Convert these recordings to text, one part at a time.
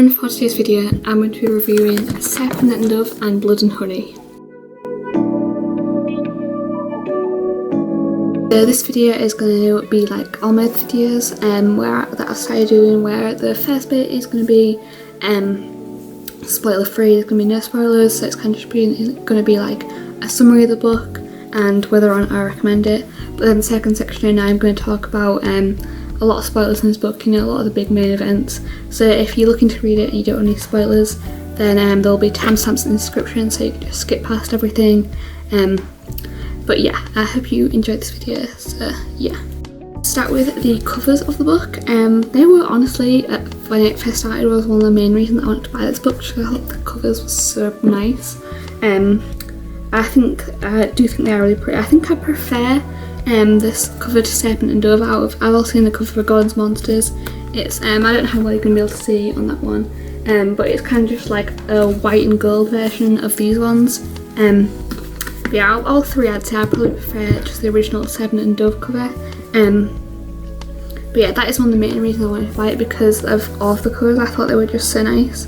And for today's video, I'm going to be reviewing Serpent and Dove and Blood and Honey. So this video is going to be like all my videos that I started doing, where the first bit is going to be spoiler free. There's going to be no spoilers, so it's kind of just going to be like a summary of the book and whether or not I recommend it. But then the second section, I'm going to talk about a lot of spoilers in this book, you know, a lot of the big main events. So if you're looking to read it and you don't want any spoilers, then there'll be timestamps in the description, so you can just skip past everything. But yeah, I hope you enjoyed this video. So yeah, start with the covers of the book. They were honestly, when it first started, was one of the main reasons I wanted to buy this book, because I thought the covers were so nice. I do think they are really pretty. I think I prefer this cover to Serpent and Dove. I've also seen the cover for Gods Monsters. It's I don't know how well you're going to be able to see on that one, but it's kind of just like a white and gold version of these ones. But yeah, all three I'd say I probably prefer just the original Serpent and Dove cover. But yeah, that is one of the main reasons I wanted to buy it, because of all of the covers. I thought they were just so nice.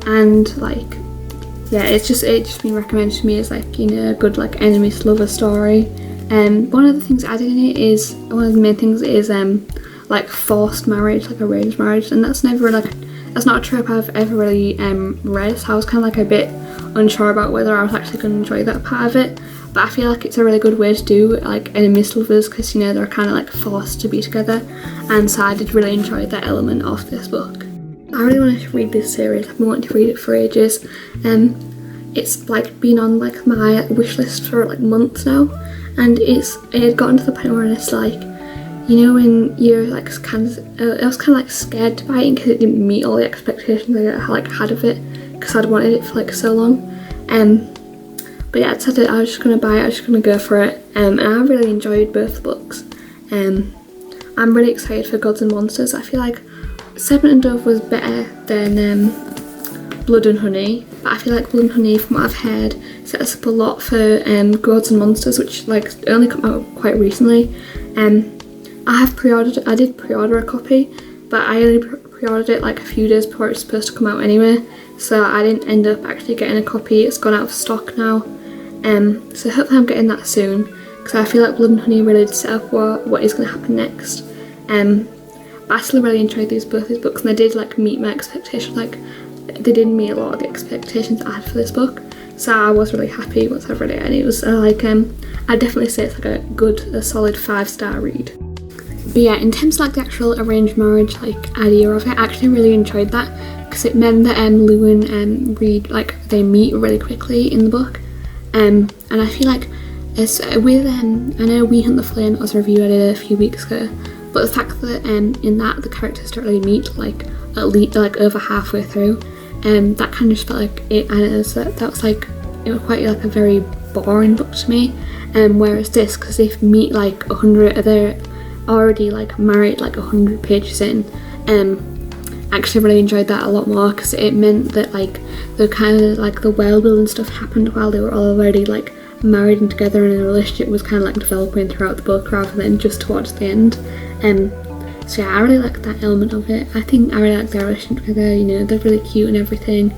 And like, yeah, it just been recommended to me as like, you know, a good like enemies to lover story. One of the things added in it is, one of the main things is like forced marriage, like arranged marriage, and that's never like, that's not a trope I've ever really read, so I was kind of like a bit unsure about whether I was actually going to enjoy that part of it. But I feel like it's a really good way to do like enemies to lovers, because you know, they're kind of like forced to be together, and so I did really enjoy that element of this book. I really wanted to read this series. I've been wanting to read it for ages. It's like been on like my wish list for like months now, and it had gotten to the point where it's like, you know, when you're like kind of, I was kind of like scared to buy it because it didn't meet all the expectations I like had of it, because I'd wanted it for like so long. But yeah, I decided I was just going to buy it, I was just going to go for it, and I really enjoyed both books. I'm really excited for Gods and Monsters. I feel like Serpent and Dove was better than Blood and Honey, but I feel like Blood and Honey, from what I've heard, set us up a lot for Gods and Monsters, which like only come out quite recently. I did pre-order a copy, but I only pre-ordered it like a few days before it was supposed to come out anyway, so I didn't end up actually getting a copy. It's gone out of stock now, so hopefully I'm getting that soon, because I feel like Blood and Honey really did set up what is going to happen next. But I still really enjoyed both these books, and they did like meet my expectations. Like, they did meet a lot of the expectations I had for this book, so I was really happy once I read it, and it was like I'd definitely say it's like a solid 5-star read. But yeah, in terms of like the actual arranged marriage like idea of it, I actually really enjoyed that, because it meant that Lou and Reed, like, they meet really quickly in the book, and I feel like it's with I know We Hunt the Flame, that was a review I did a few weeks ago, but the fact that in that the characters don't really meet like at least like over halfway through, that kind of just felt like it. And that was like, it was quite like a very boring book to me. Whereas this, because they meet like 100, they're already like married like 100 pages in. I actually really enjoyed that a lot more, because it meant that like the kind of like the world building stuff happened while they were already like married and together, and a relationship was kind of like developing throughout the book rather than just towards the end. So yeah, I really like that element of it. I think I really like their relationship together, you know, they're really cute and everything.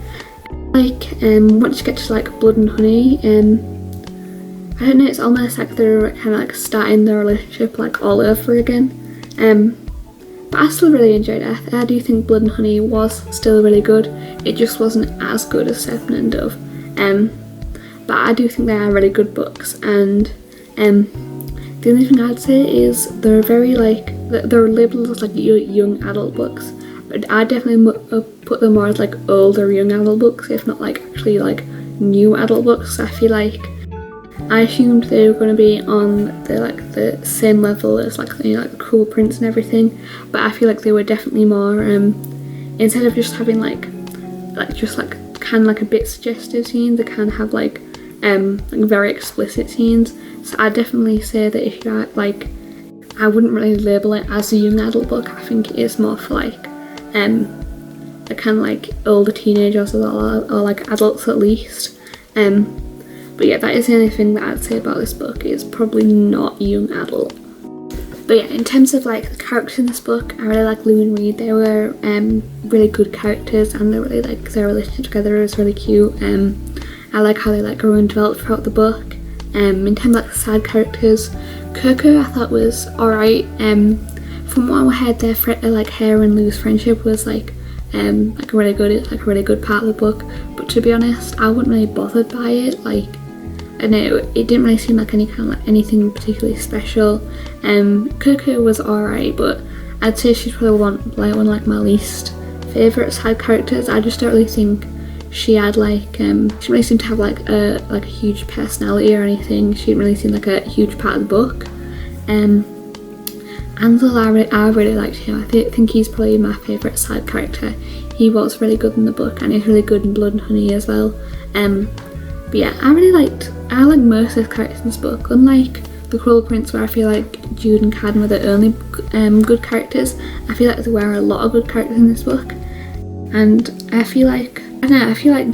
Like, once you get to like Blood and Honey, I don't know, it's almost like they're kind of like starting their relationship like all over again. But I still really enjoyed it. I do think Blood and Honey was still really good. It just wasn't as good as Serpent and Dove. But I do think they are really good books, and the only thing I'd say is they're very like, they're labelled as like young adult books, but I definitely put them more as like older young adult books, if not like actually like new adult books. I feel like I assumed they were going to be on the same level as like, you know, like the Cruel Prince and everything, but I feel like they were definitely more instead of just having like just like kind of like a bit suggestive scenes, they kind of have like very explicit scenes. So I definitely say that if you like, I wouldn't really label it as a young adult book. I think it is more for like the kind of like older teenagers or like adults at least. But yeah, that is the only thing that I'd say about this book. It's probably not young adult. But yeah, in terms of like the characters in this book, I really like Lou and Reed. They were really good characters, and they really like their relationship together is really cute. I like how they like grow and develop throughout the book. In terms of like the side characters, Coco I thought was alright. From what I heard, their like her and Lou's friendship was like a really good part of the book. But to be honest, I wasn't really bothered by it. Like, I know it didn't really seem like anything particularly special. Coco was alright, but I'd say she's probably one of my least favourite side characters. I just don't really think she had she didn't really seem to have like a huge personality or anything. She didn't really seem like a huge part of the book. Ansel, I really liked him. I think he's probably my favourite side character. He was really good in the book, and he's really good in Blood and Honey as well. But yeah, I like most of the characters in this book. Unlike The Cruel Prince, where I feel like Jude and Caden were the only good characters, I feel like there were a lot of good characters in this book. And I feel like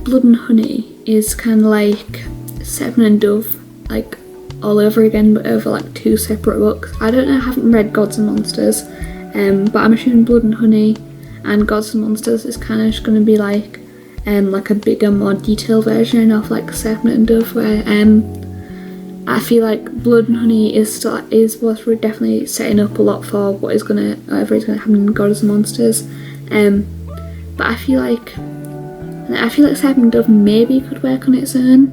Blood and Honey is kind of like Serpent and Dove, like all over again, but over like two separate books. I don't know, I haven't read Gods and Monsters, but I'm assuming Blood and Honey and Gods and Monsters is kind of just going to be like a bigger, more detailed version of like Serpent and Dove, where I feel like Blood and Honey is what we're definitely setting up a lot for whatever is gonna happen in Gods and Monsters. But I feel like Serpent and Dove maybe could work on its own.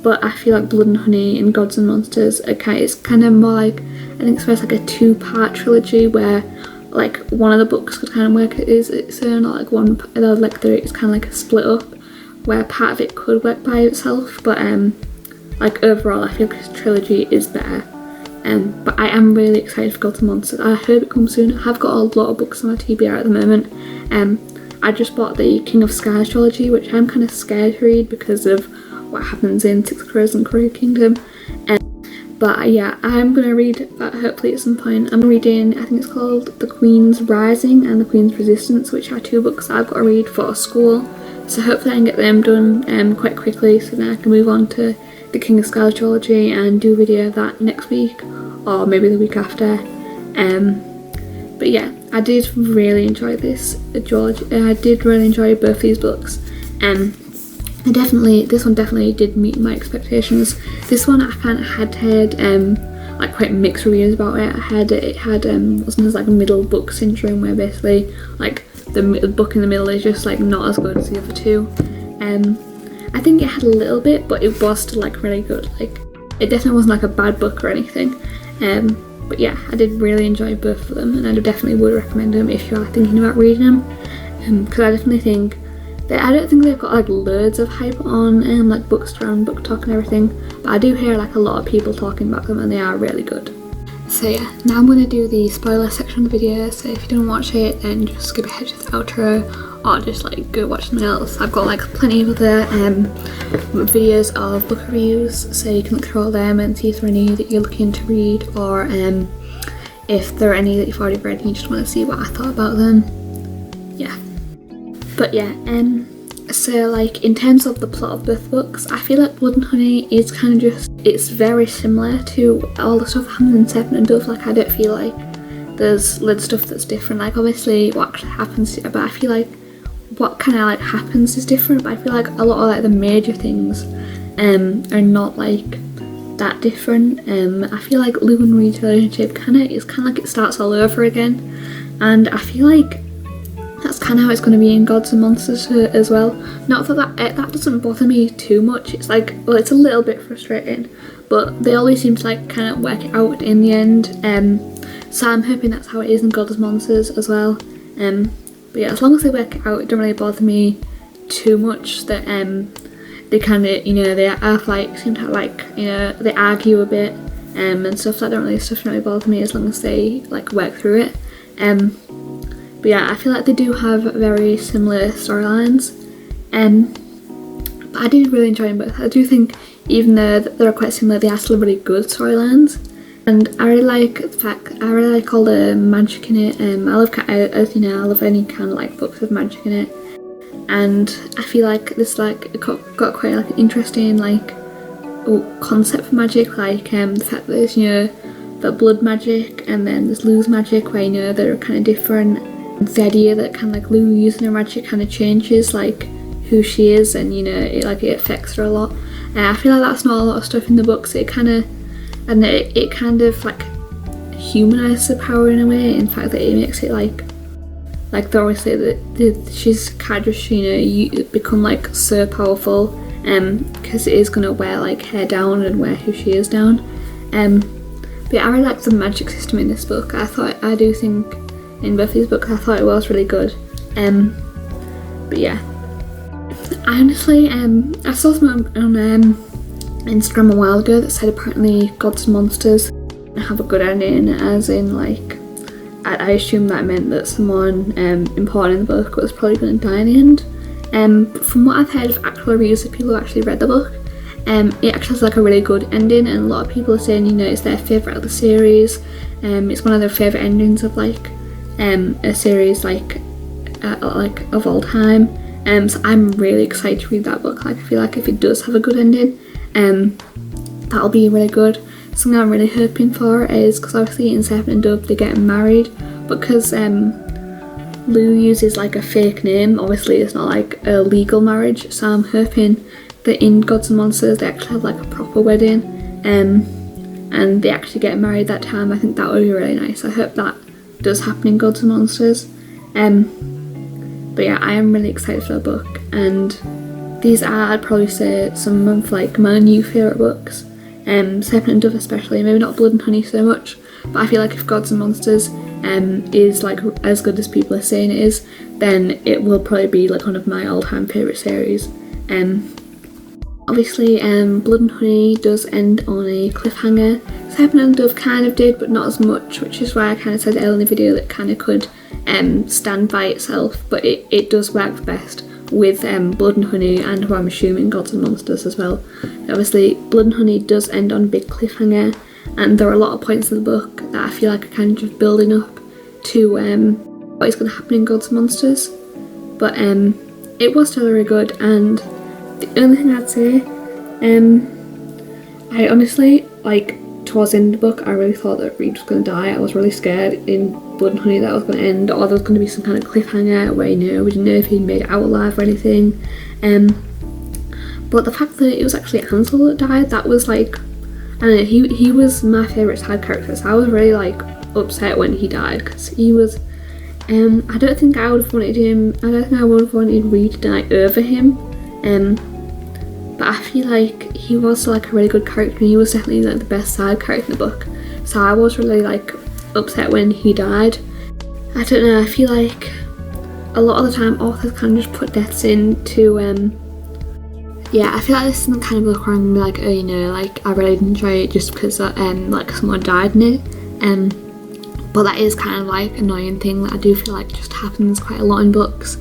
But I feel like Blood and Honey and Gods and Monsters it's kind of more like, I think it's like a 2-part trilogy where like one of the books could kind of work as its own, or like it's kind of like a split up where part of it could work by itself. But like overall, I feel like this trilogy is better. But I am really excited for Gods and Monsters. I hope it comes soon. I have got a lot of books on my TBR at the moment. I just bought the King of Skies trilogy, which I'm kind of scared to read because of what happens in Six Crows and Crow Kingdom. But yeah, I'm going to read that hopefully at some point. I'm reading, I think it's called The Queen's Rising and The Queen's Resistance, which are 2 books that I've got to read for school. So hopefully I can get them done quite quickly, so then I can move on to the King of Skies trilogy and do a video of that next week, or maybe the week after. But yeah, I did really enjoy this trilogy. I did really enjoy both these books. This one definitely did meet my expectations. This one I kind of had heard like quite mixed reviews about it. I heard it had what's known as like middle book syndrome, where basically like the book in the middle is just like not as good as the other 2. I think it had a little bit, but it was still like really good. Like, it definitely wasn't like a bad book or anything. But yeah, I did really enjoy both of them, and I definitely would recommend them if you are thinking about reading them. Because I definitely think I don't think they've got like loads of hype on like Bookstore and Book Talk and everything, but I do hear like a lot of people talking about them, and they are really good. So yeah, now I'm going to do the spoiler section of the video, so if you don't watch it then just skip ahead to the outro, or just like go watch something else. I've got like plenty of other videos of book reviews, so you can look through all them and see if there are any that you're looking to read, or if there are any that you've already read and you just want to see what I thought about them. Yeah. But yeah, so like in terms of the plot of both books, I feel like Blood and Honey is kind of it's very similar to all the stuff that happens in Serpent and Dove. Like, I don't feel like there's loads of stuff that's different. Like, obviously what actually happens, but I feel like what kind of like happens is different, but I feel like a lot of like the major things are not like that different. I feel like Lou and Reed's relationship is kind of like it starts all over again, and I feel like that's kind of how it's going to be in Gods and Monsters as well. Not that that doesn't bother me too much. It's like, well, it's a little bit frustrating, but they always seem to like kind of work it out in the end. So I'm hoping that's how it is in Gods and Monsters as well. But yeah, as long as they work it out, it don't really bother me too much that they kind of, they have like seem to have like, they argue a bit and stuff. That don't really bother me as long as they like work through it. But yeah, I feel like they do have very similar storylines, but I did really enjoy them both. I do think even though they're quite similar, they are still really good storylines, and I really like the fact, I really like all the magic in it. I love any kind of like books with magic in it, and I feel like this like got quite like an interesting like concept for magic, like the fact that there's but blood magic, and then there's Lou's magic where, you know, they're kind of different. It's the idea that kind of like Lou using her magic kind of changes like who she is, and, you know, it affects her a lot. And I feel like that's not a lot of stuff in the books. It kind of like humanises the power in a way. In fact, that it makes it like they always say that she's kind of just, you know, you become like so powerful, because it is gonna wear like hair down and wear who she is down. But yeah, I really like the magic system in this book. I do think in both these books I thought it was really good. But yeah, I honestly I saw something on Instagram a while ago that said apparently Gods and Monsters have a good ending, as in like I assume that meant that someone important in the book was probably going to die in the end. From what I've heard of actual reviews of people who actually read the book, it actually has like a really good ending, and a lot of people are saying, you know, it's their favourite of the series. It's one of their favourite endings of like a series like of all time. So I'm really excited to read that book. Like I feel like if it does have a good ending, that'll be really good. Something I'm really hoping for is, because obviously in Serpent and Dove they're getting married, but because Lou uses like a fake name, obviously it's not like a legal marriage, so I'm hoping that in Gods and Monsters they actually have like a proper wedding, and they actually get married that time. I think that would be really nice. I hope that does happen in Gods and Monsters. But yeah, I am really excited for the book, and these are, I'd probably say, some of like my new favourite books. Serpent and Dove especially, maybe not Blood and Honey so much, but I feel like if Gods and Monsters is like as good as people are saying it is, then it will probably be like one of my all-time favourite series. Obviously Blood and Honey does end on a cliffhanger. Serpent and Dove kind of did, but not as much, which is why I kind of said earlier in the video that kind of could stand by itself, but it does work best with Blood and Honey, and who I'm assuming Gods and Monsters as well. Obviously Blood and Honey does end on a big cliffhanger, and there are a lot of points in the book that I feel like are kind of just building up to what is going to happen in Gods and Monsters, but it was still really good. And the only thing I'd say, I honestly, like, towards the end of the book I really thought that Reed was going to die. I was really scared in Blood and Honey that was going to end, or there was going to be some kind of cliffhanger where, you know, we didn't know if he'd made it out alive or anything. But the fact that it was actually Ansel that died, that was like, I don't know, he was my favourite side character, so I was really like upset when he died, because he was, I don't think I would have wanted Reed to die over him, but I feel like he was like a really good character, and he was definitely like the best side character in the book, so I was really like upset when he died. I don't know, I feel like a lot of the time authors kind of just put deaths into yeah, I feel like this is the kind of book where I'm gonna be like, oh, you know, like I really didn't enjoy it just because like someone died in it, but that is kind of like an annoying thing that I do feel like just happens quite a lot in books.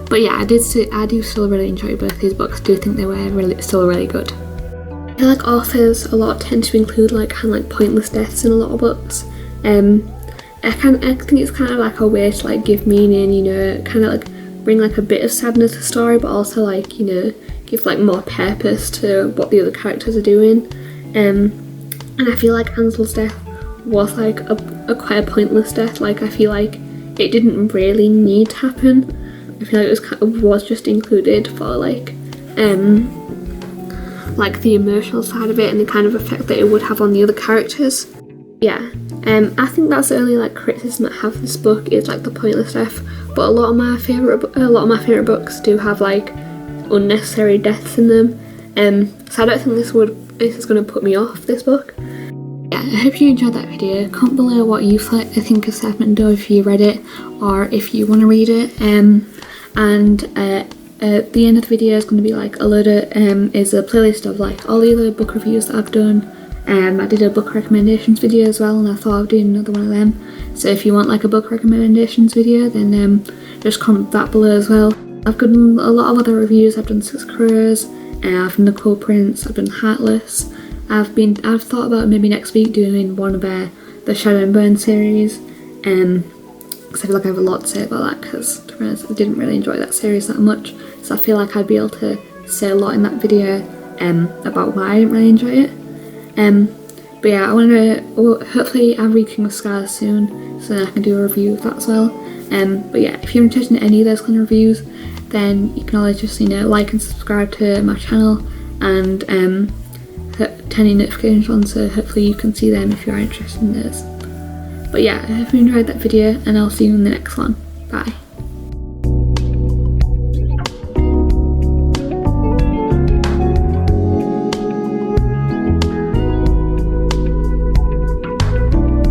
But yeah, I do still really enjoy both these books. I do think they were still really good. I feel like authors a lot tend to include like kind of like pointless deaths in a lot of books. I think it's kind of like a way to like give meaning, you know, kind of like bring like a bit of sadness to the story, but also like, you know, give like more purpose to what the other characters are doing. And I feel like Ansel's death was like a quite a pointless death. Like I feel like it didn't really need to happen. I feel like it was just included for like the emotional side of it and the kind of effect that it would have on the other characters. Yeah, I think that's the only like criticism I have of this book is like the pointless death. But a lot of my favorite books do have like unnecessary deaths in them. So I don't think this is going to put me off this book. Yeah, I hope you enjoyed that video. Comment below what you think of Serpent and Dove if you read it, or if you want to read it. At the end of the video is going to be like is a playlist of like all the other book reviews that I've done. I did a book recommendations video as well, and I thought I'd do another one of them. So if you want like a book recommendations video, then just comment that below as well. I've done a lot of other reviews. I've done Six Crows, I've done The Cold Prince, I've done Heartless. I've thought about maybe next week doing one of the Shadow and Bone series, because I feel like I have a lot to say about that, because to be honest I didn't really enjoy that series that much, so I feel like I'd be able to say a lot in that video about why I didn't really enjoy it. But yeah, I want to hopefully I'll read King of Scars soon, so I can do a review of that as well. But yeah, if you're interested in any of those kind of reviews, then you can always just like and subscribe to my channel, and turn your notifications on so hopefully you can see them if you're interested in those. But yeah, I hope you enjoyed that video, and I'll see you in the next one. Bye.